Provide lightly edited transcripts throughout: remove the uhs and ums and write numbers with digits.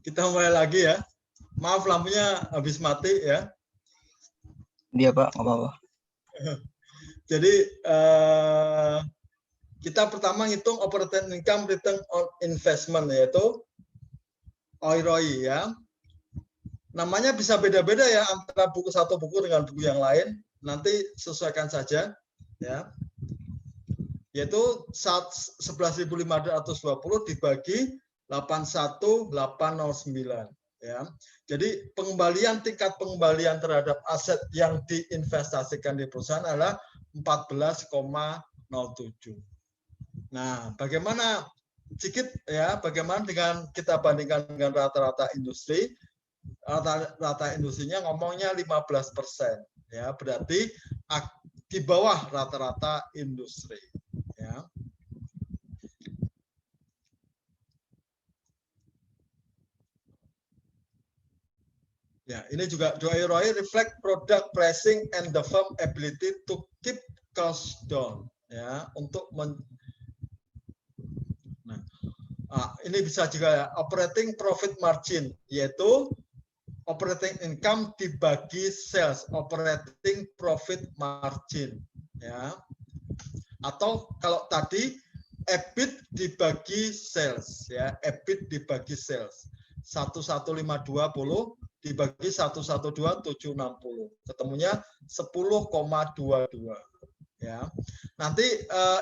Kita mulai lagi ya. Maaf lampunya habis mati ya. Dia Pak, nggak apa-apa. Jadi kita pertama ngitung operating income return on investment, yaitu OIROI ya. Namanya bisa beda-beda ya antara buku satu buku dengan buku yang lain. Nanti sesuaikan saja ya. Yaitu 11.520 dibagi 81.809 ya. Jadi tingkat pengembalian terhadap aset yang diinvestasikan di perusahaan adalah 14,07. Nah, bagaimana sedikit ya, bagaimana dengan kita bandingkan dengan rata-rata industri? Rata industrinya ngomongnya 15% ya, berarti di bawah rata-rata industri ya. Ya, ini juga ROI reflect product pricing and the firm ability to keep cost down ya, untuk ini bisa juga ya, operating profit margin, yaitu operating income dibagi sales, operating profit margin ya. Atau kalau tadi EBIT dibagi sales ya, EBIT dibagi sales. 11.520 dibagi 112.760. Ketemunya 10,22 ya. Nanti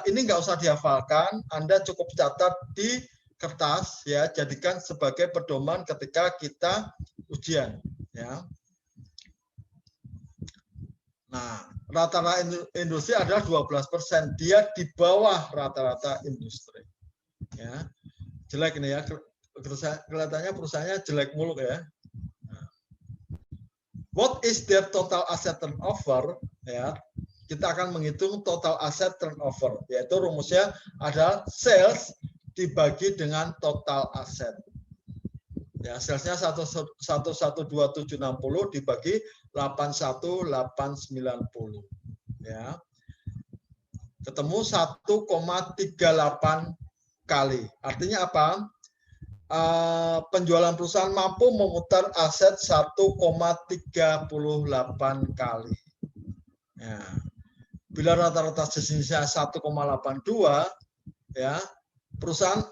ini nggak usah dihafalkan, Anda cukup catat di kertas ya, jadikan sebagai pedoman ketika kita ujian ya. Nah, rata-rata industri adalah 12%, dia di bawah rata-rata industri ya. Jelek ini ya, kelihatannya perusahaannya jelek mulu ya. What is their total asset turnover ya? Kita akan menghitung total asset turnover, yaitu rumusnya adalah sales dibagi dengan total aset. Ya, salesnya 112.760 dibagi 81.890 ya. Ketemu 1,38 kali. Artinya apa? Penjualan perusahaan mampu memutar aset 1,38 kali. Ya. Bila rata-rata jenisnya 1,82 ya, perusahaan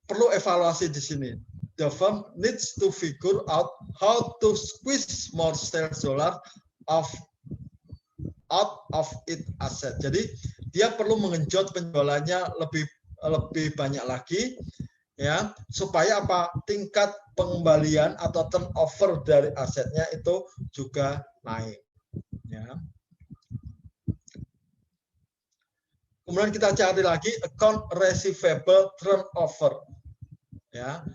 perlu evaluasi di sini. The firm needs to figure out how to squeeze more sales dollar out of its asset. Jadi dia perlu mengenjot penjualannya lebih banyak lagi ya, supaya apa? Tingkat pengembalian atau turnover dari asetnya itu juga naik ya. Kemudian kita cari lagi account receivable turnover ya.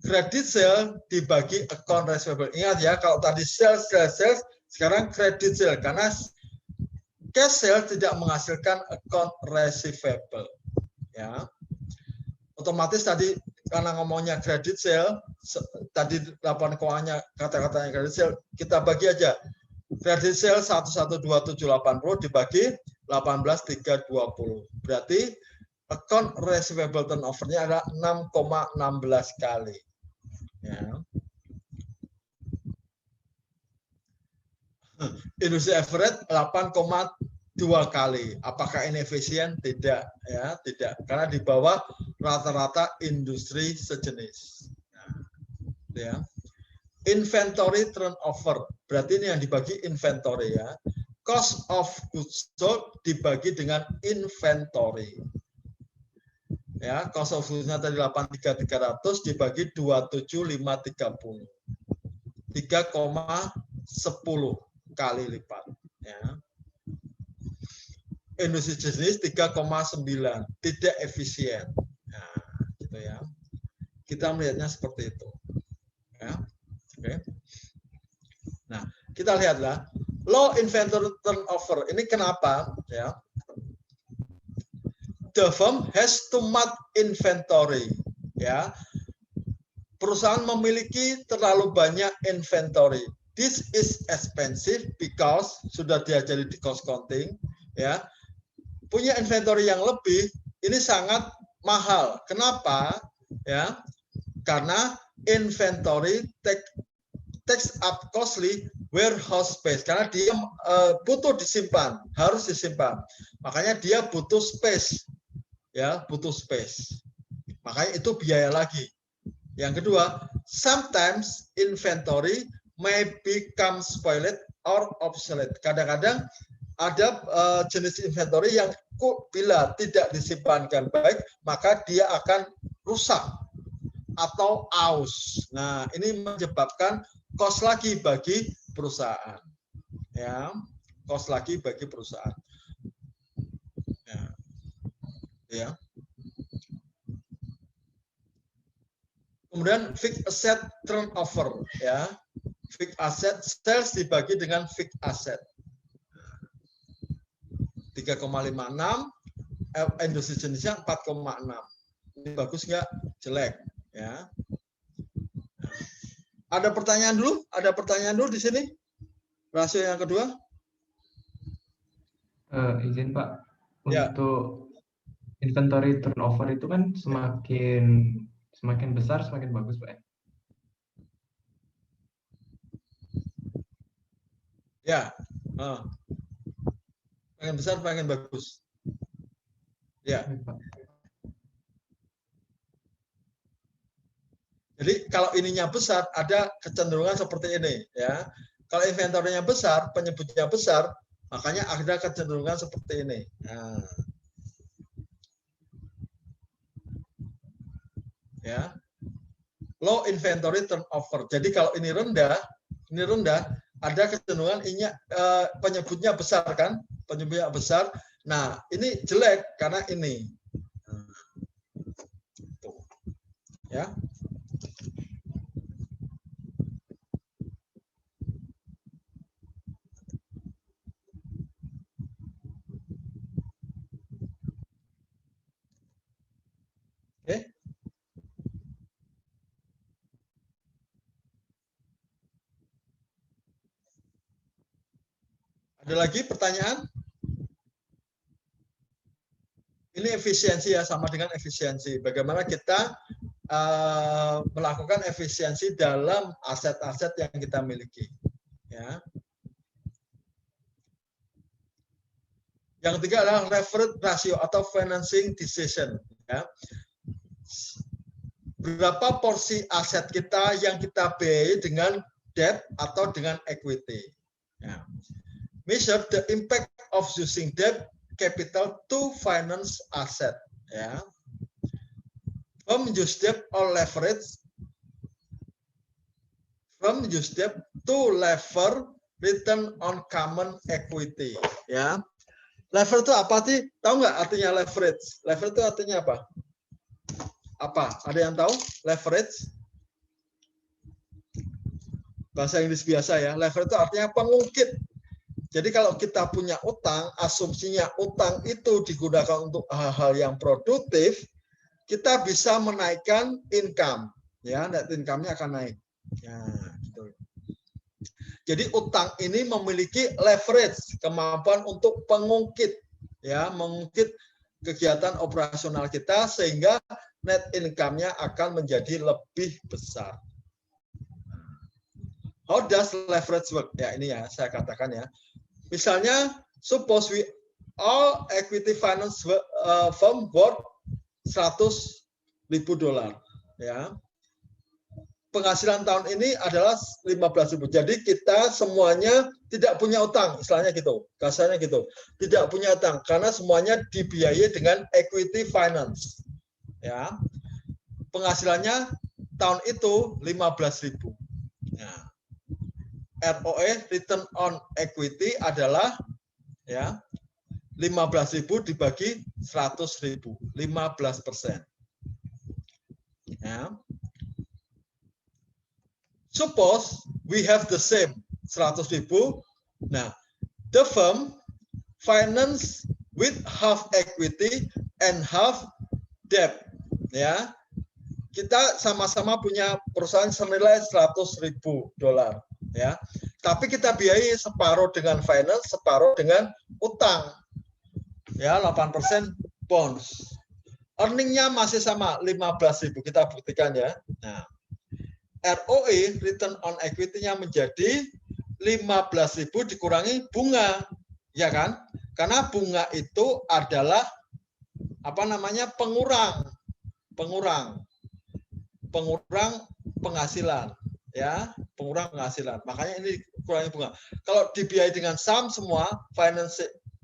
Credit sale dibagi account receivable. Ingat ya, kalau tadi sales, sekarang credit sale karena cash sale tidak menghasilkan account receivable ya. Otomatis tadi karena ngomongnya credit sale, tadi laporan keuangannya kata-katanya credit sale, kita bagi aja. Credit sale 112.780 dibagi 18.320. Berarti account receivable turnover-nya adalah 6,16 kali. Ya. Industri average 8,2 kali. Apakah ini efisien? Tidak, ya, tidak. Karena di bawah rata-rata industri sejenis. Ya. Inventory turnover, berarti ini yang dibagi inventory ya. Cost of goods sold dibagi dengan inventory. Ya, cost of goods-nya tadi 83.300 dibagi 27.530. 3,10 kali lipat ya. Industri jenis 3,9, tidak efisien. Nah, gitu ya. Kita melihatnya seperti itu. Ya. Oke. Nah, kita lihatlah low inventory turnover. Ini kenapa ya? The firm has too much inventory ya. Perusahaan memiliki terlalu banyak inventory. This is expensive because sudah diajari di cost counting ya. Punya inventory yang lebih ini sangat mahal. Kenapa? Ya. Karena inventory takes up costly warehouse space, karena dia butuh disimpan, harus disimpan. Makanya dia butuh space, ya, butuh space. Makanya itu biaya lagi. Yang kedua, sometimes inventory may become spoiled or obsolete. Kadang-kadang ada jenis inventory yang bila tidak disimpankan baik, maka dia akan rusak atau aus. Nah, ini menyebabkan cost lagi bagi perusahaan. Ya, cost lagi bagi perusahaan. Ya. Kemudian fixed asset turnover, ya. Fixed asset sales dibagi dengan fixed asset. 3,56, industri jenisnya 4,6. Ini bagus nggak? Jelek, ya. Ada pertanyaan dulu? Ada pertanyaan dulu di sini? Rasio yang kedua? Izin Pak, Ya. untuk inventory turnover itu kan semakin besar semakin bagus Pak. Ya. Makin besar makin bagus. Ya. Jadi kalau ininya besar, ada kecenderungan seperti ini, ya. Kalau inventorinya besar, penyebutnya besar, makanya ada kecenderungan seperti ini. Nah. Ya. Low inventory turnover. Jadi kalau ini rendah, ada kecenderungan ini penyebutnya besar kan? Penyebutnya besar. Nah, ini jelek karena ini. Ya. Oke. Ada lagi pertanyaan? Ini efisiensi ya, sama dengan efisiensi. Bagaimana kita melakukan efisiensi dalam aset-aset yang kita miliki. Ya. Yang ketiga adalah leverage ratio atau financing decision. Ya. Berapa porsi aset kita yang kita biayai dengan debt atau dengan equity. Ya. Measure the impact of using debt capital to finance asset. Ya. From use debt or leverage, from use debt to lever return on common equity. Ya. Lever itu apa sih? Tahu nggak artinya leverage? Lever itu artinya apa? Apa? Ada yang tahu? Leverage? Bahasa Inggris biasa ya. Lever itu artinya pengungkit. Jadi kalau kita punya utang, asumsinya utang itu digunakan untuk hal-hal yang produktif, kita bisa menaikkan income. Ya, net income-nya akan naik. Ya, gitu. Jadi utang ini memiliki leverage, kemampuan untuk pengungkit, ya, mengungkit kegiatan operasional kita sehingga net income-nya akan menjadi lebih besar. How does leverage work? Ya, ini ya saya katakan ya. Misalnya, suppose we all equity finance firm worth $100.000, ya. Penghasilan tahun ini adalah 15.000. Jadi kita semuanya tidak punya utang, istilahnya gitu, kasarnya gitu. Tidak punya utang karena semuanya dibiayai dengan equity finance. Ya. Penghasilannya tahun itu 15.000. Nah, ROE return on equity adalah ya 15.000 dibagi 100.000, 15%. Ya. Suppose we have the same 100.000. Nah, the firm finance with half equity and half debt. Ya, kita sama-sama punya perusahaan senilai $100.000. Ya, tapi kita biayai separuh dengan finance, separuh dengan utang. Ya, 8% bonds. Earningnya masih sama 15.000. Kita buktikan ya. Nah. ROE, return on equity-nya menjadi 15.000 dikurangi bunga, ya kan? Karena bunga itu adalah apa namanya pengurang penghasilan, ya, pengurang penghasilan. Makanya ini kurangi bunga. Kalau dibiayai dengan saham semua,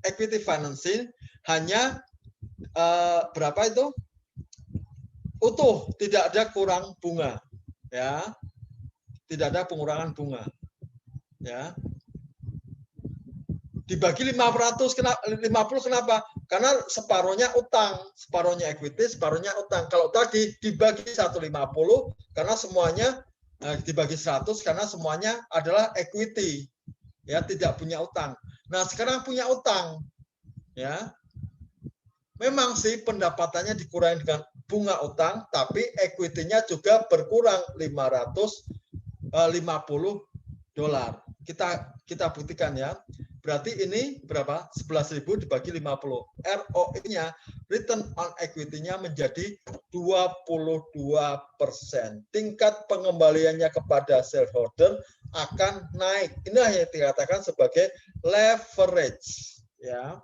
equity financing hanya berapa itu? Utuh, tidak ada kurang bunga, ya, tidak ada pengurangan bunga, ya. Dibagi 50 kenapa? Karena separohnya utang, separohnya equity, separohnya utang. Kalau tadi dibagi 150 karena semuanya dibagi 100 karena semuanya adalah equity, ya, tidak punya utang. Nah, sekarang punya utang, ya. Memang sih pendapatannya dikurangi dengan bunga utang, tapi equity-nya juga berkurang $550. Kita buktikan ya. Berarti ini berapa? 11.000 dibagi 50. ROE-nya, return on equity-nya menjadi 22%. Tingkat pengembaliannya kepada shareholder akan naik. Inilah yang dikatakan sebagai leverage, ya.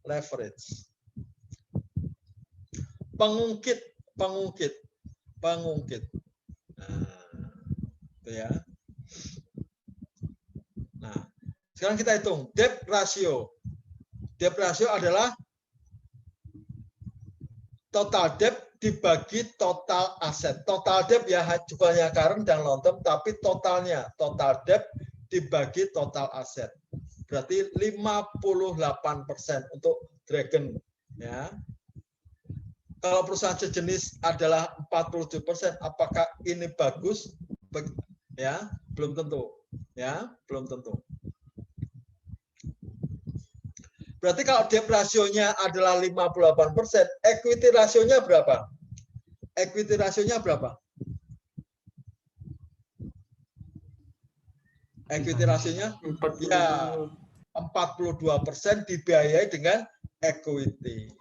Leverage. Pengungkit. Nah, itu ya. Nah, sekarang kita hitung debt ratio. Debt ratio adalah total debt dibagi total aset. Total debt ya bukannya current dan long term, tapi totalnya. Total debt dibagi total aset. Berarti 58% untuk Dragon. Ya. Kalau perusahaan sejenis adalah 47%, apakah ini bagus? Ya, belum tentu. Ya, belum tentu. Berarti kalau debt rasionya adalah 58%, equity rasionya berapa? Equity rasionya berapa? Equity rasionya ya 42% dibiayai dengan equity.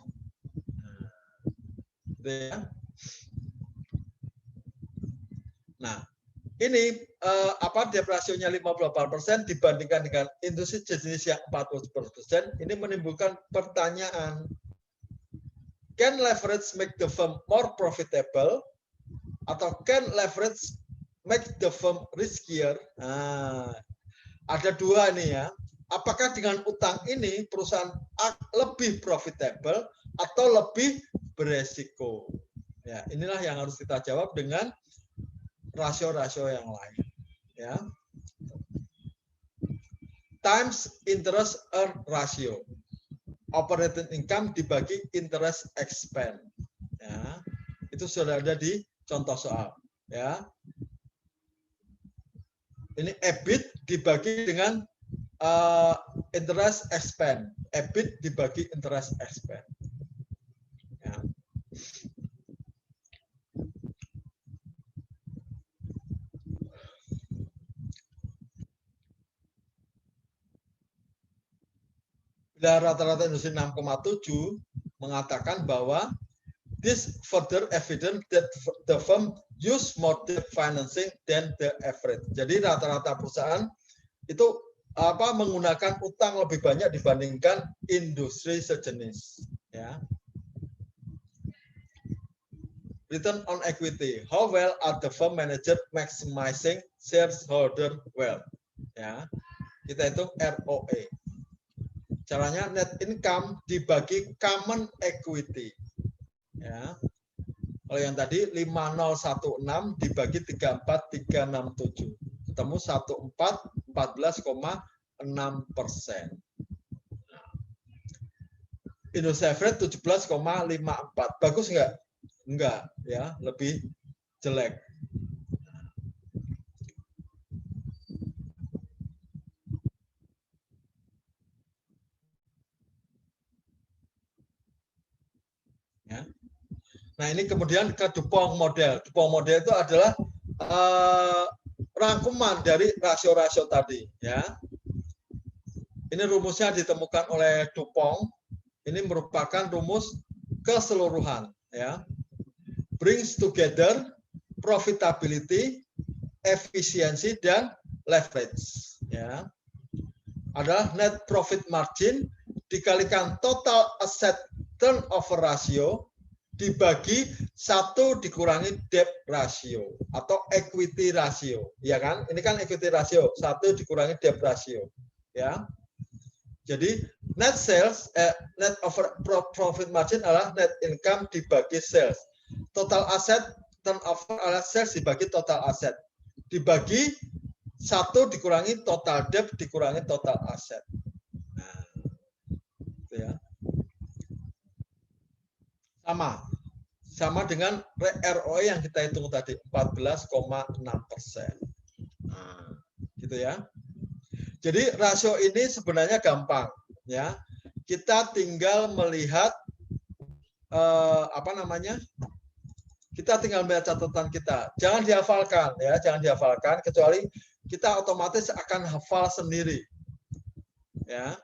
Nah, ini debt rasionya 58% dibandingkan dengan industri jenis yang 40%, ini menimbulkan pertanyaan. Can leverage make the firm more profitable atau can leverage make the firm riskier? Nah, ada dua nih ya. Apakah dengan utang ini perusahaan lebih profitable atau lebih beresiko? Ya, inilah yang harus kita jawab dengan rasio-rasio yang lain. Ya. Times interest earn ratio. Operating income dibagi interest expense. Ya. Itu sudah ada di contoh soal. Ya. Ini EBIT dibagi dengan interest expense. EBIT dibagi interest expense. Ya. Bila rata-rata industri 6,7 mengatakan bahwa this further evidence that the firm use more debt financing than the average. Jadi rata-rata perusahaan itu menggunakan utang lebih banyak dibandingkan industri sejenis. Ya. Return on equity. How well are the firm manager maximizing shareholder wealth? Ya. Kita hitung ROE. Caranya net income dibagi common equity. Ya. Kalau yang tadi 5016 dibagi 34367. Ketemu 14,6%. Indonesia average 17,54. Bagus enggak? Enggak, ya, lebih jelek. Ya. Nah, ini kemudian ke Dupont model. Dupont model itu adalah rangkuman dari rasio-rasio tadi, ya. Ini rumusnya ditemukan oleh Dupont. Ini merupakan rumus keseluruhan, ya. Brings together profitability, efisiensi, dan leverage. Ya, adalah net profit margin dikalikan total asset turnover ratio dibagi 1 dikurangi debt ratio atau equity ratio, ya kan? Ini kan equity ratio, 1 dikurangi debt ratio, ya. Jadi net sales, net profit margin adalah net income dibagi sales. Total asset turnover adalah sales dibagi total asset. Dibagi 1 dikurangi total debt dikurangi total asset. Nah, itu ya. Sama dengan ROE yang kita hitung tadi 14,6%. Nah, gitu ya. Jadi rasio ini sebenarnya gampang, ya. Kita tinggal melihat kita tinggal melihat catatan kita. Jangan dihafalkan, ya, jangan dihafalkan, kecuali kita otomatis akan hafal sendiri, ya.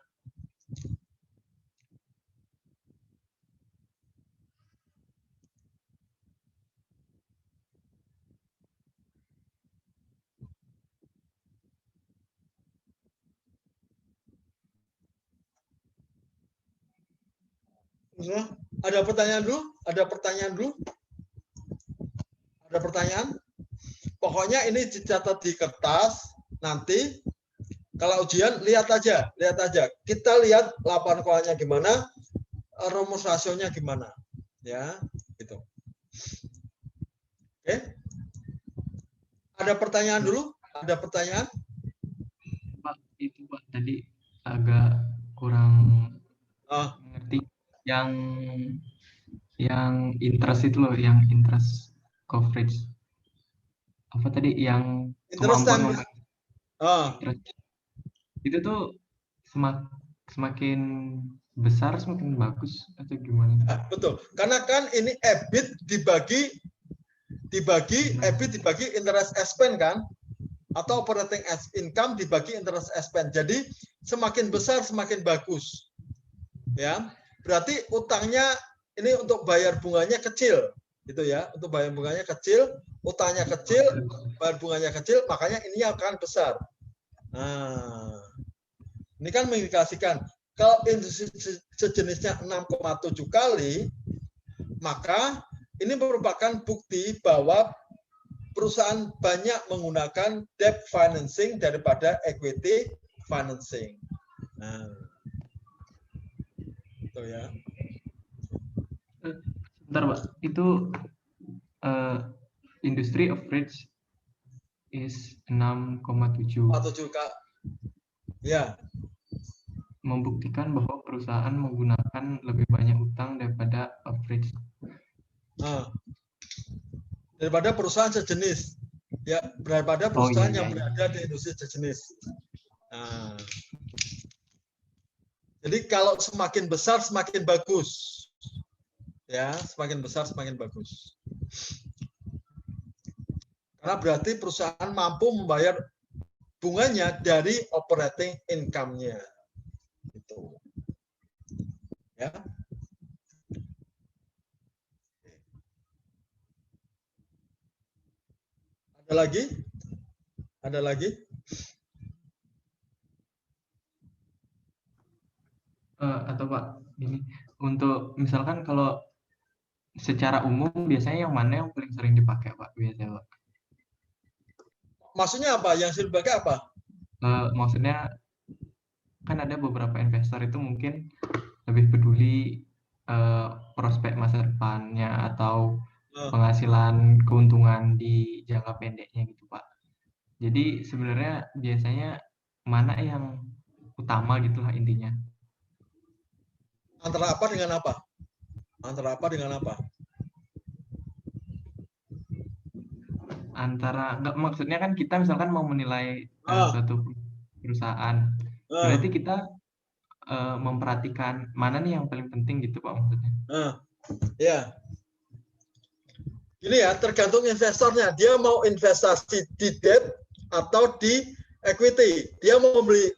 Ada pertanyaan dulu? Ada pertanyaan dulu? Ada pertanyaan? Pokoknya ini dicatat di kertas. Nanti kalau ujian lihat aja. Kita lihat laporan keuangannya gimana, rumus rasionya gimana, ya, gitu. Oke? Ada pertanyaan dulu? Ada pertanyaan? Pak, itu Pak tadi agak kurang mengerti yang interest itu loh, yang interest coverage. Apa tadi yang Interest kemampuan time. Itu tuh semakin besar semakin bagus atau gimana? Betul. Karena kan ini EBIT dibagi EBIT dibagi interest expense kan? Atau operating income dibagi interest expense. Jadi semakin besar semakin bagus. Ya. Berarti utangnya ini untuk bayar bunganya kecil, gitu ya. Untuk bayar bunganya kecil, utangnya kecil, bayar bunganya kecil, makanya ini akan besar. Nah, ini kan mengindikasikan kalau industri sejenisnya 6,7 kali, maka ini merupakan bukti bahwa perusahaan banyak menggunakan debt financing daripada equity financing. Nah, itu ya. Sebentar Pak, itu industry average is 6,7. Ya. Membuktikan bahwa perusahaan menggunakan lebih banyak utang daripada average. Daripada perusahaan sejenis, ya, daripada perusahaan yang berada di industri sejenis. Nah, jadi kalau semakin besar semakin bagus, ya, semakin besar semakin bagus. Karena berarti perusahaan mampu membayar bunganya dari operating income-nya. Gitu. Ya. Ada lagi? Ada lagi? Atau Pak, ini untuk misalkan kalau secara umum biasanya yang mana yang paling sering dipakai Pak biasanya Pak? Maksudnya apa? Yang sering dipakai apa? Maksudnya kan ada beberapa investor itu mungkin lebih peduli prospek masa depannya atau penghasilan keuntungan di jangka pendeknya gitu Pak. Jadi sebenarnya biasanya mana yang utama gitulah intinya. Antara apa dengan apa? Antara apa dengan apa? Enggak, maksudnya kan kita misalkan mau menilai suatu perusahaan, berarti kita memperhatikan mana nih yang paling penting gitu Pak maksudnya. Ya. Ini ya, tergantung investornya. Dia mau investasi di debt atau di equity. Dia mau membeli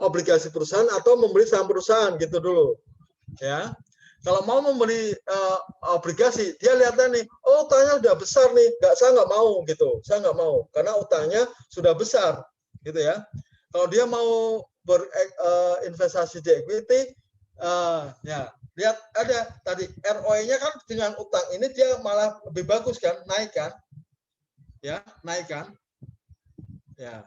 obligasi perusahaan atau membeli saham perusahaan gitu dulu. Ya. Kalau mau membeli obligasi, dia lihatnya nih, oh utangnya udah besar nih, saya nggak mau gitu, saya nggak mau karena utangnya sudah besar, gitu ya. Kalau dia mau berinvestasi di equity, ya lihat ada tadi ROI-nya kan dengan utang ini dia malah lebih bagus kan, naik kan, ya naik kan, ya.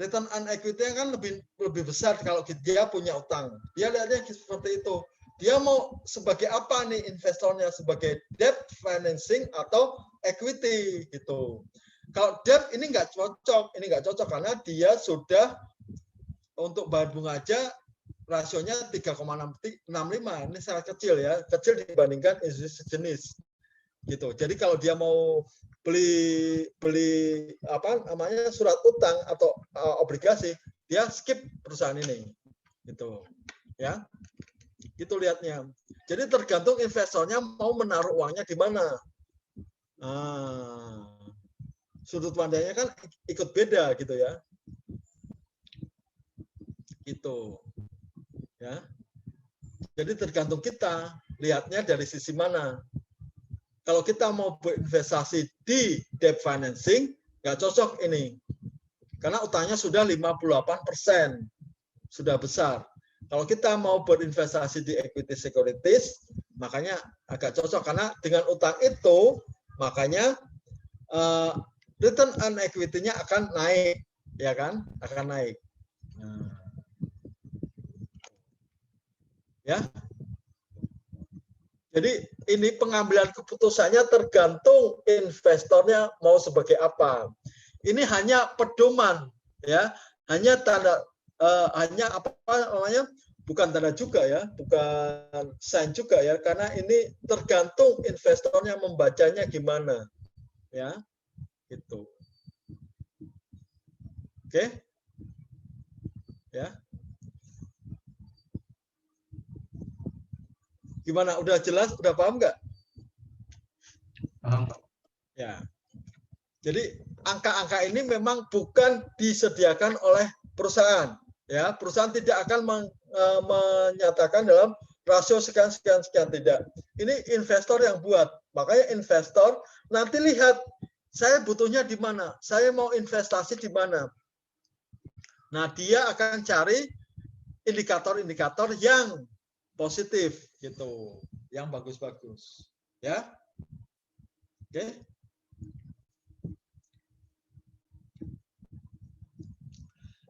Return on equity kan lebih besar kalau dia punya utang. Dia lihatnya seperti itu. Dia mau sebagai apa nih investornya? Sebagai debt financing atau equity gitu. Kalau debt ini nggak cocok karena dia sudah untuk bahan bunga aja rasionya 3,65. Ini sangat kecil ya, kecil dibandingkan industri sejenis. Gitu. Jadi kalau dia mau beli apa namanya surat utang atau obligasi, dia skip perusahaan ini, gitu, ya, itu lihatnya. Jadi tergantung investornya mau menaruh uangnya di mana. Sudut pandangnya kan ikut beda, gitu ya, gitu, ya. Jadi tergantung kita lihatnya dari sisi mana. Kalau kita mau berinvestasi di debt financing, nggak cocok ini. Karena utangnya sudah 58%, sudah besar. Kalau kita mau berinvestasi di equity securities, makanya agak cocok. Karena dengan utang itu, makanya return on equity-nya akan naik. Ya kan? Akan naik. Ya. Jadi ini pengambilan keputusannya tergantung investornya mau sebagai apa. Ini hanya pedoman, ya, hanya tanda, hanya apa namanya, bukan tanda juga ya, bukan sign juga ya, karena ini tergantung investornya membacanya gimana, ya, gitu. Oke, ya. Gimana? Udah jelas? Udah paham nggak? Paham. Ya. Jadi angka-angka ini memang bukan disediakan oleh perusahaan. Ya, perusahaan tidak akan menyatakan dalam rasio sekian tidak. Ini investor yang buat. Makanya investor nanti lihat saya butuhnya di mana, saya mau investasi di mana. Nah, dia akan cari indikator-indikator yang positif gitu, yang bagus-bagus, ya. Oke.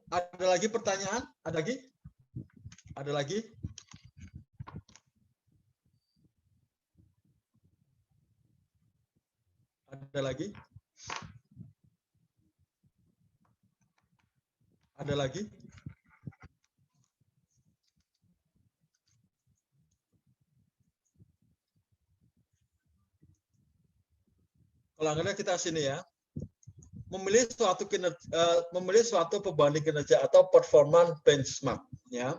Ada lagi pertanyaan? Ada lagi? Ada lagi? Ada lagi? Ada lagi? Kalau enggak kita sini ya. Memilih suatu pembanding kinerja atau performance benchmark, ya.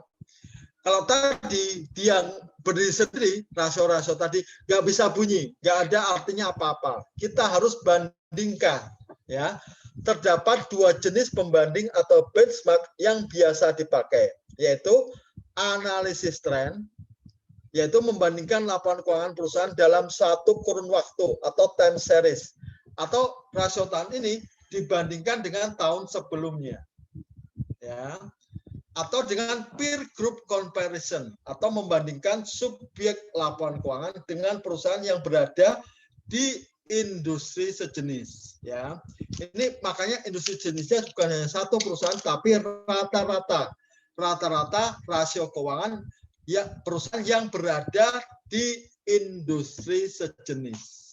Kalau tadi dia berdiri sendiri, rasio-rasio tadi nggak bisa bunyi, nggak ada artinya apa-apa. Kita harus bandingkan, ya. Terdapat dua jenis pembanding atau benchmark yang biasa dipakai, yaitu analisis tren, yaitu membandingkan laporan keuangan perusahaan dalam satu kurun waktu atau time series, atau rasio tahun ini dibandingkan dengan tahun sebelumnya, ya, atau dengan peer group comparison, atau membandingkan subjek laporan keuangan dengan perusahaan yang berada di industri sejenis, ya. Ini makanya industri jenisnya bukan hanya satu perusahaan, tapi rata-rata rasio keuangan ya perusahaan yang berada di industri sejenis.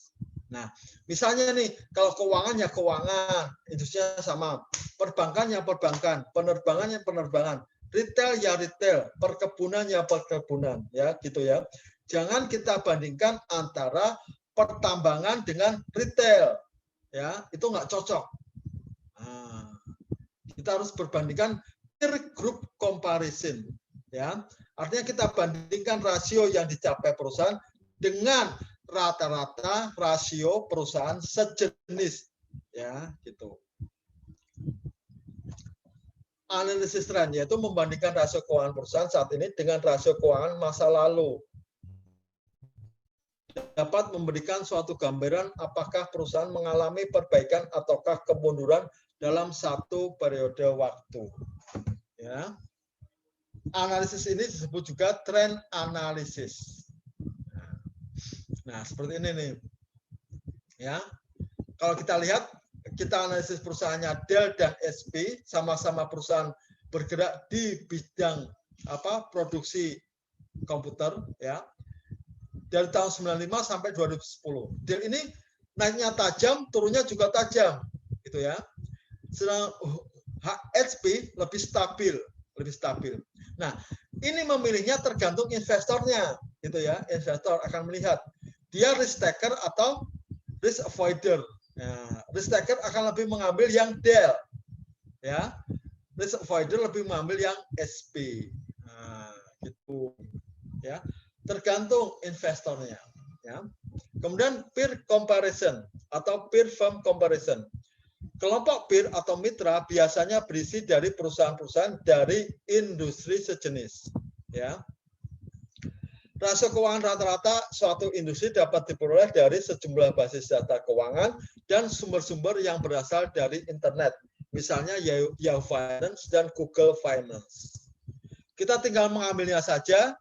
Nah, misalnya nih, kalau keuangan ya keuangan, industrinya sama, perbankan ya perbankan, penerbangan ya penerbangan, retail ya retail, perkebunan ya perkebunan, ya gitu ya. Jangan kita bandingkan antara pertambangan dengan retail, ya itu nggak cocok. Nah, kita harus berbandingkan peer group comparison, ya. Artinya kita bandingkan rasio yang dicapai perusahaan dengan rata-rata rasio perusahaan sejenis, ya gitu. analisis tren, yaitu membandingkan rasio keuangan perusahaan saat ini dengan rasio keuangan masa lalu. Dapat memberikan suatu gambaran apakah perusahaan mengalami perbaikan ataukah kemunduran dalam satu periode waktu. Ya. Analisis ini disebut juga trend analisis. Nah, seperti ini nih. Ya. Kalau kita lihat, kita analisis perusahaannya Dell dan HP, sama-sama perusahaan bergerak di bidang produksi komputer, ya. Dari tahun 95 sampai 2010. Dell ini naiknya tajam, turunnya juga tajam, gitu ya. Sedang HP lebih stabil, Nah, ini memilihnya tergantung investornya, gitu ya. Investor akan melihat dia risk taker atau risk avoider. Nah, risk taker akan lebih mengambil yang Dell, ya. Risk avoider lebih mengambil yang HP. Nah, gitu, ya. Tergantung investornya, ya. Kemudian peer comparison atau peer firm comparison. Kelompok peer atau mitra biasanya berisi dari perusahaan-perusahaan dari industri sejenis, ya. Rasio keuangan rata-rata suatu industri dapat diperoleh dari sejumlah basis data keuangan dan sumber-sumber yang berasal dari internet, misalnya Yahoo Finance dan Google Finance. Kita tinggal mengambilnya saja.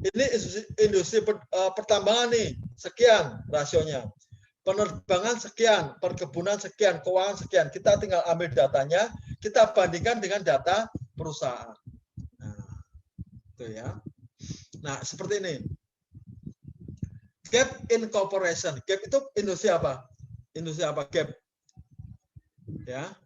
Ini industri pertambangan nih, sekian rasionya. Penerbangan sekian, perkebunan sekian, keuangan sekian. Kita tinggal ambil datanya, kita bandingkan dengan data perusahaan. Nah, itu ya. Nah, seperti ini. Gap incorporation. Gap itu industri apa? Industri apa? Gap. Ya.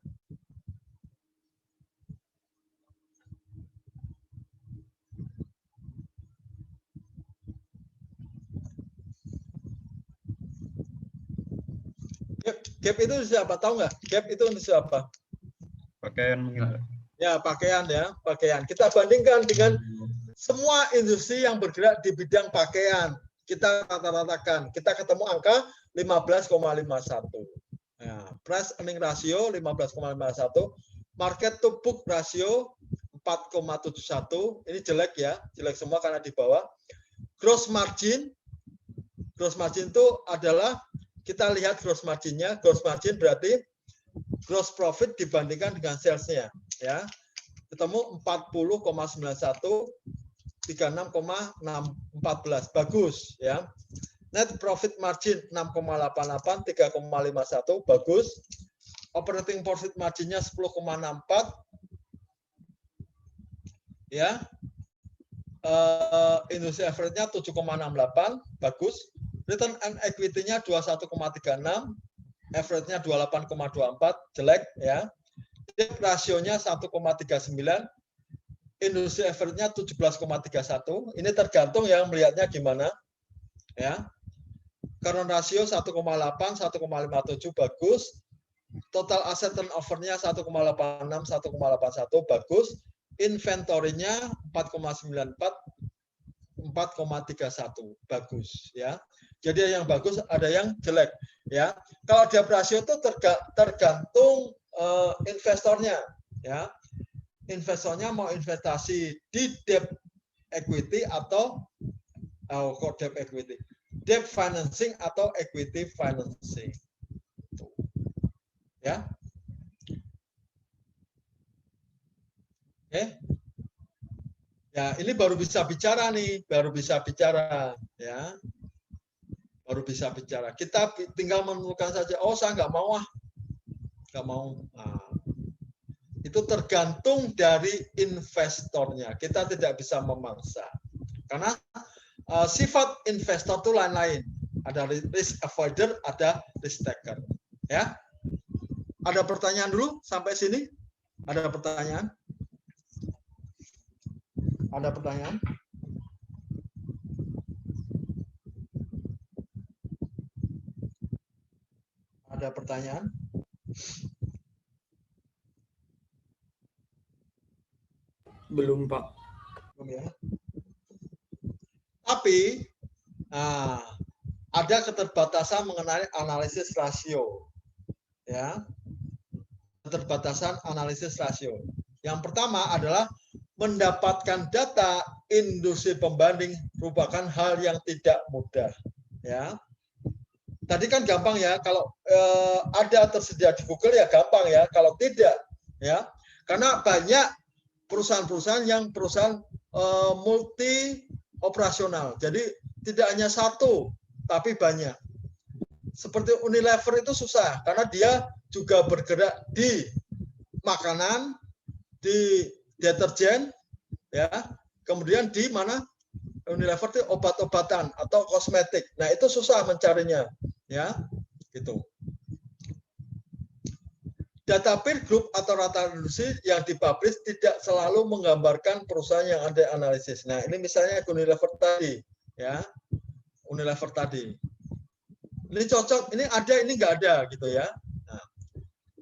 Gap itu siapa? Tahu nggak? Gap itu siapa? Pakaian. Ya, pakaian ya, pakaian. Kita bandingkan dengan semua industri yang bergerak di bidang pakaian. Kita rata-ratakan. Kita ketemu angka 15,51. Ya, price earning ratio 15,51. Market to book ratio 4,71. Ini jelek ya, jelek semua karena di bawah. Gross margin. Gross margin itu adalah kita lihat gross marginnya. Gross margin berarti gross profit dibandingkan dengan salesnya, ya. Ketemu 40,91, 36,14, bagus, ya. Net profit margin 6,88, 3,51, bagus. Operating profit marginnya 10,64, ya. Industri average-nya 7,68, bagus. Return on equity-nya 21,36, average-nya 28,24, jelek ya. Rasionya 1,39, industri average-nya 17,31. Ini tergantung ya melihatnya gimana. Ya. Current rasio 1,8, 1,57 bagus. Total asset turnover-nya 1,86, 1,81 bagus. Inventory-nya 4,94, 4,31 bagus ya. Jadi yang bagus, ada yang jelek ya. Kalau dia rasio itu tergantung investornya ya. Investornya mau investasi di debt equity atau debt equity, debt financing atau equity financing. Ya. Oke. Ya, ini baru bisa bicara nih, baru bisa bicara ya. Baru bisa bicara. Kita tinggal menentukan saja, oh saya nggak mau nggak mau. Nah, itu tergantung dari investornya. Kita tidak bisa memaksa. Karena sifat investor itu lain-lain. Ada risk avoider, ada risk taker. Ya. Ada pertanyaan dulu sampai sini? Ada pertanyaan? Ada pertanyaan? Ada pertanyaan? Belum, Pak. Belum ya. Tapi ada keterbatasan mengenai analisis rasio. Ya. Keterbatasan analisis rasio. Yang pertama adalah mendapatkan data industri pembanding merupakan hal yang tidak mudah. Ya, tadi kan gampang ya, kalau ada tersedia di Google ya gampang ya. Kalau tidak, ya, karena banyak perusahaan-perusahaan yang perusahaan multi operasional. Jadi tidak hanya satu, tapi banyak. Seperti Unilever itu susah karena dia juga bergerak di makanan, di deterjen, ya, kemudian di mana Unilever itu obat-obatan atau kosmetik. Nah itu susah mencarinya, ya, gitu. Data peer group atau rata industri yang dipublish tidak selalu menggambarkan perusahaan yang ada analisis. Nah ini misalnya Unilever tadi, ya, Unilever tadi. Ini cocok, ini ada, ini nggak ada, gitu ya. Nah,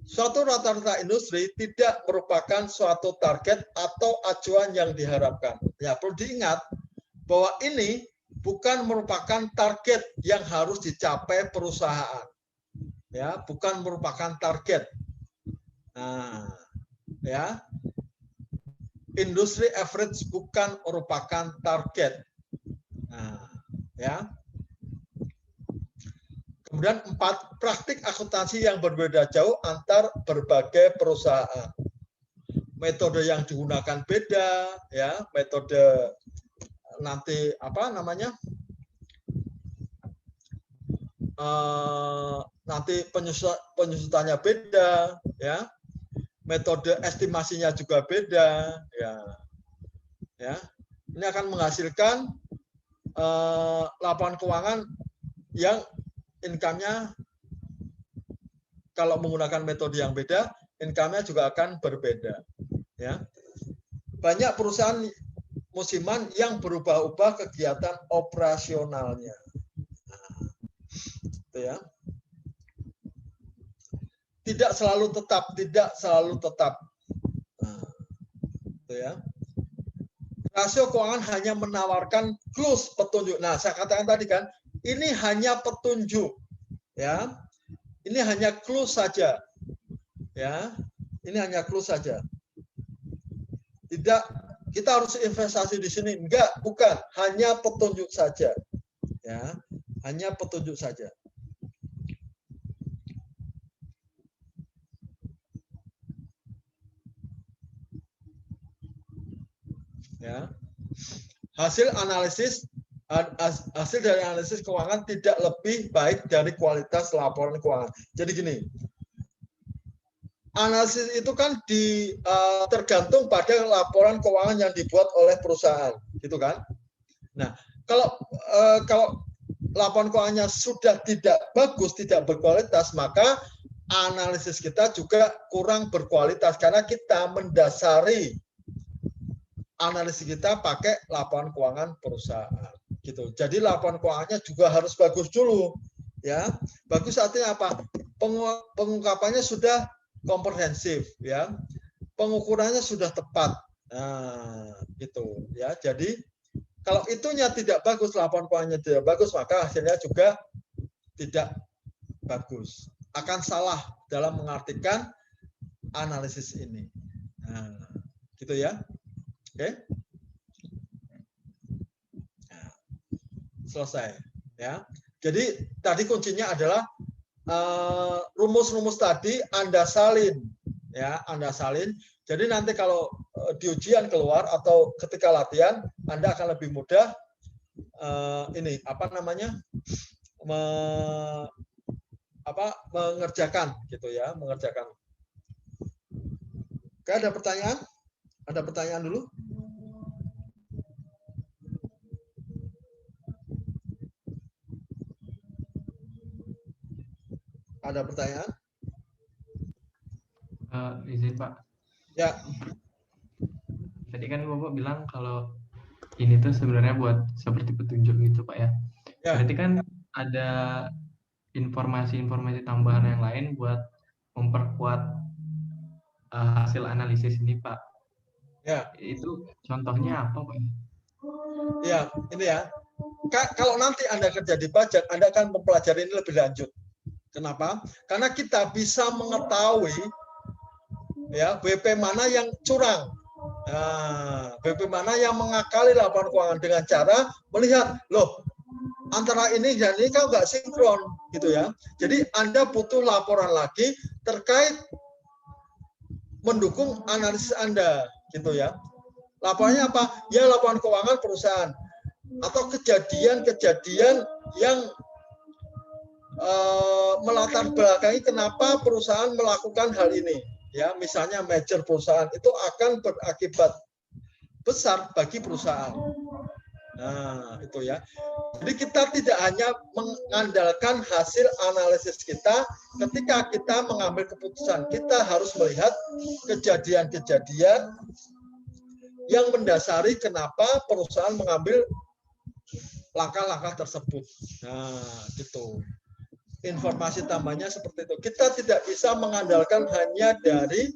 suatu rata-rata industri tidak merupakan suatu target atau acuan yang diharapkan. Ya, perlu diingat bahwa ini bukan merupakan target yang harus dicapai perusahaan. Ya, bukan merupakan target. Nah, ya. Industri average bukan merupakan target. Nah, ya. Kemudian 4, praktik akuntansi yang berbeda jauh antar berbagai perusahaan. Metode yang digunakan beda, ya, metode nanti apa namanya? Nanti penyusutannya beda, ya. Metode estimasinya juga beda, ya. Ya. Ini akan menghasilkan laporan keuangan yang income-nya kalau menggunakan metode yang beda, income-nya juga akan berbeda. Ya. Banyak perusahaan musiman yang berubah-ubah kegiatan operasionalnya. Nah, itu ya. Tidak selalu tetap, tidak selalu tetap. Nah, itu ya. Rasio keuangan hanya menawarkan clues petunjuk. Nah, saya katakan tadi kan, ini hanya petunjuk, ya. Ini hanya clue saja, ya. Ini hanya clue saja. Tidak, kita harus investasi di sini. Enggak, bukan. Hanya petunjuk saja, ya. Hanya petunjuk saja. Ya. Hasil dari analisis keuangan tidak lebih baik dari kualitas laporan keuangan. Jadi gini, analisis itu kan tergantung pada laporan keuangan yang dibuat oleh perusahaan, gitu kan? Nah, kalau laporan keuangannya sudah tidak bagus, tidak berkualitas, maka analisis kita juga kurang berkualitas karena kita mendasari analisis kita pakai laporan keuangan perusahaan, gitu. Jadi laporan keuangannya juga harus bagus dulu, ya. Bagus artinya apa? Pengungkapannya sudah komprehensif, ya. Pengukurannya sudah tepat. Nah, gitu, ya. Jadi kalau itunya tidak bagus, laporan keuangannya tidak bagus, maka hasilnya juga tidak bagus. Akan salah dalam mengartikan analisis ini. Nah, gitu ya. Oke, nah, selesai, ya. Jadi tadi kuncinya adalah rumus-rumus tadi Anda salin, ya, Anda salin. Jadi nanti kalau di ujian keluar atau ketika latihan, Anda akan lebih mudah ini apa namanya mengerjakan, gitu ya, mengerjakan. Oke, ada pertanyaan? Ada pertanyaan dulu? Ada pertanyaan? Izin Pak. Ya. Tadi kan Bapak bilang kalau ini tuh sebenarnya buat seperti petunjuk gitu Pak ya. Ya. Berarti kan ada informasi-informasi tambahan yang lain buat memperkuat hasil analisis ini Pak. Ya. Itu contohnya apa Pak? Ya, ini ya. Kalau nanti Anda kerja di pajak, Anda akan mempelajari ini lebih lanjut. Kenapa? Karena kita bisa mengetahui ya, BP mana yang curang. Nah, BP mana yang mengakali laporan keuangan dengan cara melihat, loh, antara ini dan ini kan nggak sinkron, gitu ya. Jadi Anda butuh laporan lagi terkait mendukung analisis Anda, gitu ya. Laporannya apa? Ya laporan keuangan perusahaan atau kejadian-kejadian yang melatar belakangi kenapa perusahaan melakukan hal ini. Ya, misalnya merger perusahaan itu akan berakibat besar bagi perusahaan. Nah, itu ya. Jadi kita tidak hanya mengandalkan hasil analisis kita ketika kita mengambil keputusan. Kita harus melihat kejadian-kejadian yang mendasari kenapa perusahaan mengambil langkah-langkah tersebut. Nah, gitu. Informasi tambahnya seperti itu. Kita tidak bisa mengandalkan hanya dari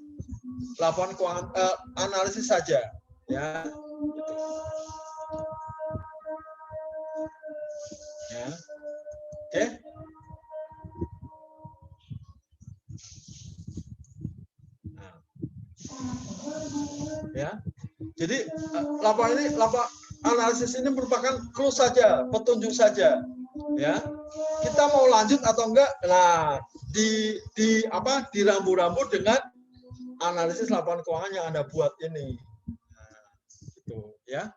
laporan keuangan analisis saja, ya. Gitu. Ya. Oke. Nah. Ya. Jadi laporan analisis ini merupakan clue saja, petunjuk saja, ya. Kita mau lanjut atau enggak? Nah, dirambu-rambu dengan analisis laporan keuangan yang Anda buat ini. Nah, gitu, ya.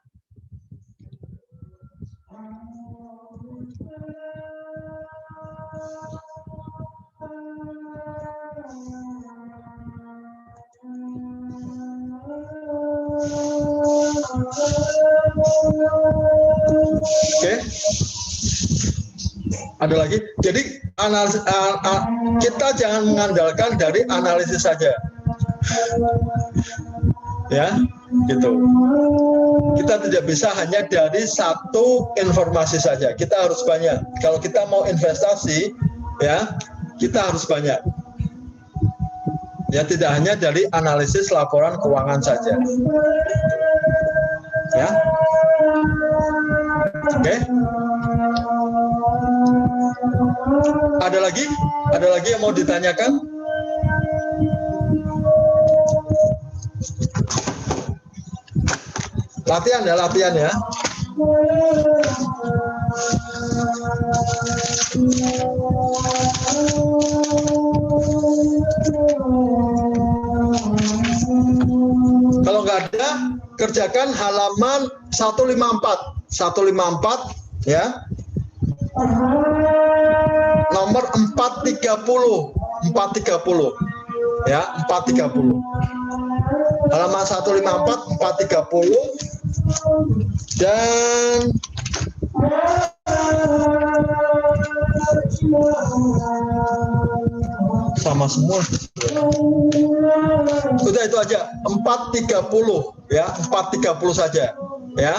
Oke. Ada lagi. Jadi analisis, kita jangan mengandalkan dari analisis saja. Ya, gitu. Kita tidak bisa hanya dari satu informasi saja. Kita harus banyak. Kalau kita mau investasi, ya, kita harus banyak. Ya, tidak hanya dari analisis laporan keuangan saja. Ya. Oke. Ada lagi? Ada lagi yang mau ditanyakan? Latihan ya, latihan ya. Kalau nggak ada, kerjakan halaman 154. 154 ya. Nomor 430. 430. Ya, 430. Halaman 154, 430. Dan sama semua. Sudah itu aja, 430 ya, 430 saja ya.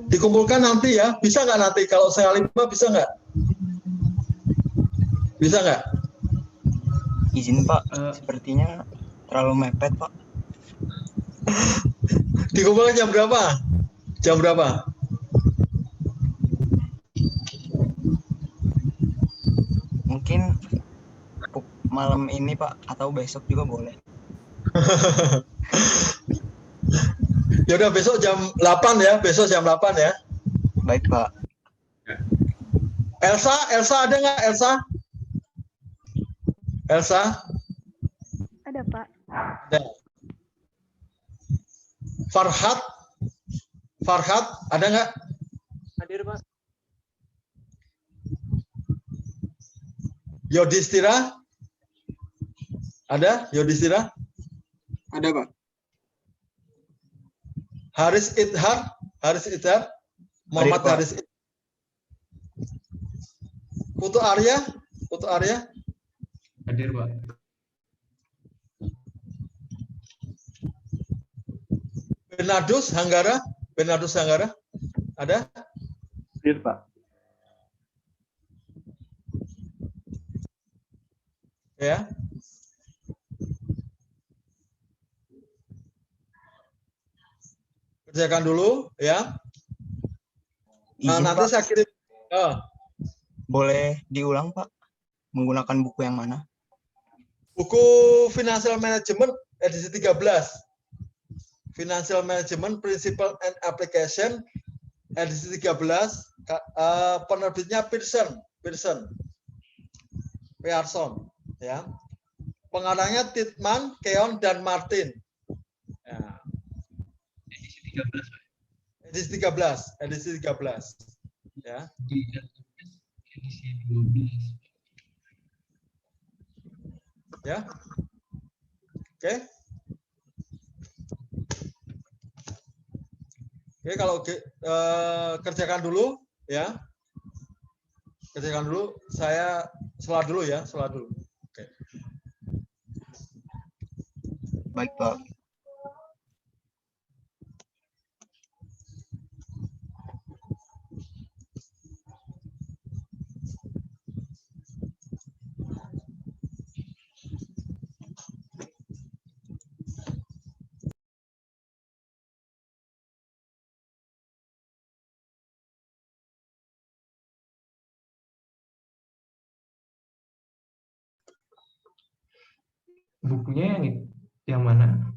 Dikumpulkan nanti ya, bisa nggak nanti kalau saya 5 bisa nggak? Bisa nggak? Izin Pak, sepertinya terlalu mepet Pak. Dikumpulkan jam berapa? Jam berapa? Mungkin malam ini Pak, atau besok juga boleh. Ya udah besok jam 8 ya, besok jam 8 ya. Baik Pak. Elsa ada nggak Elsa? Elsa? Ada Pak. Ada. Farhad ada nggak? Hadir Pak. Yodhistira? Ada? Yodhistira? Ada Pak. Haris Idhar? Muhammad Pak. Haris Idhar. Putu Arya? Hadir, Pak. Bernardus Hanggara? Ada? Hadir Pak. Ya. Kerjakan dulu ya. Nah, Izin, nanti Pak. saya kirim. Boleh diulang Pak? Menggunakan buku yang mana? Buku Financial Management edisi 13. Financial Management Principle and Application edisi 13, penerbitnya Pearson, ya. Pengarangnya Titman, Keon, dan Martin. Ya. Edisi 13, ya. Edisi 12. Ya. Oke. Oke, kalau kerjakan dulu ya. Kerjakan dulu, saya sholat dulu ya, Oke. Baik, Pak. Bukunya yang mana?